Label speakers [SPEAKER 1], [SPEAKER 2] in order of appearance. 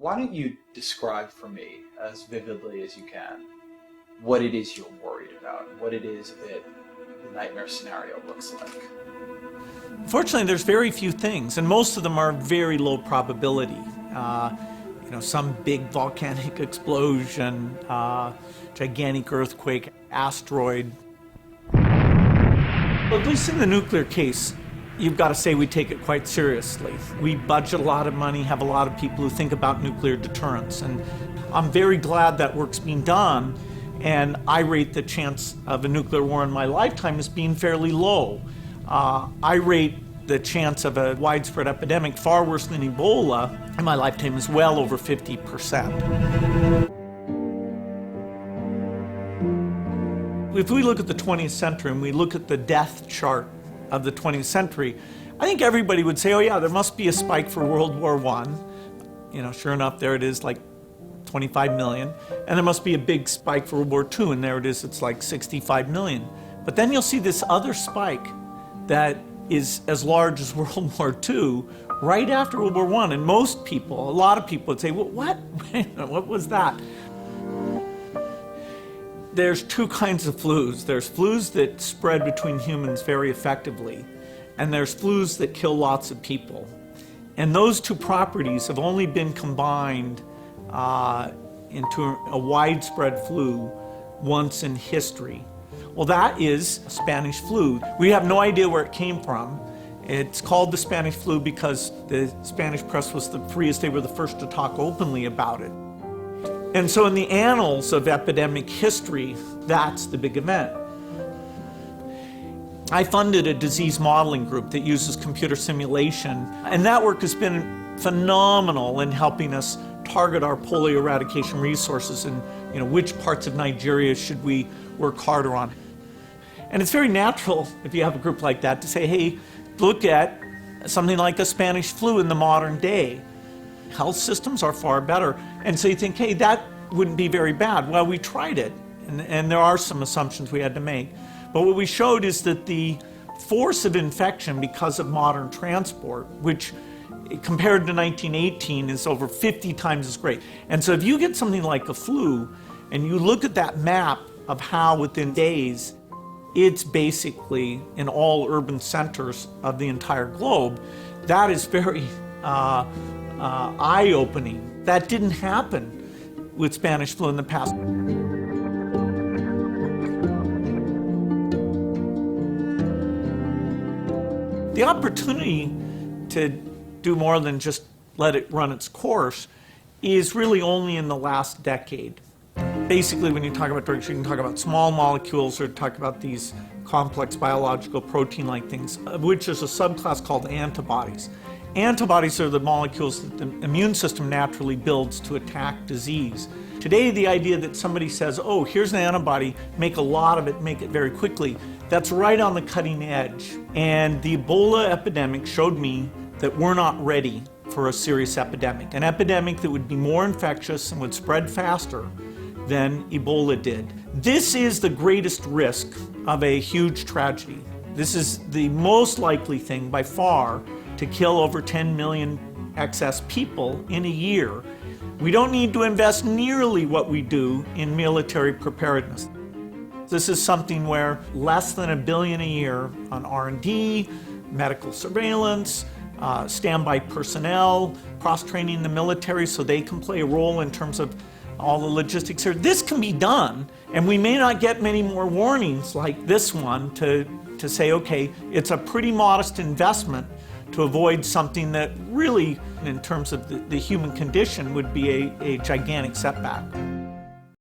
[SPEAKER 1] Why don't you describe for me, as vividly as you can, what it is you're worried about, what it is that the nightmare scenario looks like?
[SPEAKER 2] Fortunately, there's very few things, and most of them are very low probability. Some big volcanic explosion, gigantic earthquake, asteroid. At least in the nuclear case, you've got to say we take it quite seriously. We budget a lot of money, have a lot of people who think about nuclear deterrence, and I'm very glad that work's being done, and I rate the chance of a nuclear war in my lifetime as being fairly low. I rate the chance of a widespread epidemic far worse than Ebola in my lifetime is well over 50%. If we look at the 20th century and we look at the death chart of the 20th century, I think everybody would say, oh yeah, there must be a spike for World War I. Sure enough, there it is, like 25 million. And there must be a big spike for World War II, and there it is, it's like 65 million. But then you'll see this other spike that is as large as World War II right after World War I. And most people, a lot of people would say, well, what? What was that? There's two kinds of flus. There's flus that spread between humans very effectively, and there's flus that kill lots of people. And those two properties have only been combined into a widespread flu once in history. Well, that is Spanish flu. We have no idea where it came from. It's called the Spanish flu because the Spanish press was the freest. They were the first to talk openly about it. And so in the annals of epidemic history, that's the big event. I funded a disease modeling group that uses computer simulation, and that work has been phenomenal in helping us target our polio eradication resources and which parts of Nigeria should we work harder on. And it's very natural, if you have a group like that, to say, hey, look at something like a Spanish flu in the modern day. Health systems are far better. And so you think, hey, that wouldn't be very bad. Well, we tried it, and there are some assumptions we had to make. But what we showed is that the force of infection because of modern transport, which compared to 1918 is over 50 times as great. And so if you get something like a flu, and you look at that map of how within days, it's basically in all urban centers of the entire globe, that is very eye-opening. That didn't happen with Spanish flu in the past. The opportunity to do more than just let it run its course is really only in the last decade. Basically, when you talk about drugs, you can talk about small molecules or talk about these complex biological protein-like things, of which there's a subclass called antibodies. Antibodies are the molecules that the immune system naturally builds to attack disease. Today, the idea that somebody says, oh, here's an antibody, make a lot of it, make it very quickly, that's right on the cutting edge. And the Ebola epidemic showed me that we're not ready for a serious epidemic, an epidemic that would be more infectious and would spread faster than Ebola did. This is the greatest risk of a huge tragedy. This is the most likely thing by far to kill over 10 million excess people in a year. We don't need to invest nearly what we do in military preparedness. This is something where less than $1 billion a year on R&D, medical surveillance, standby personnel, cross-training the military so they can play a role in terms of all the logistics here. This can be done, and we may not get many more warnings like this one to say, okay, it's a pretty modest investment to avoid something that really, in terms of the human condition, would be a gigantic setback.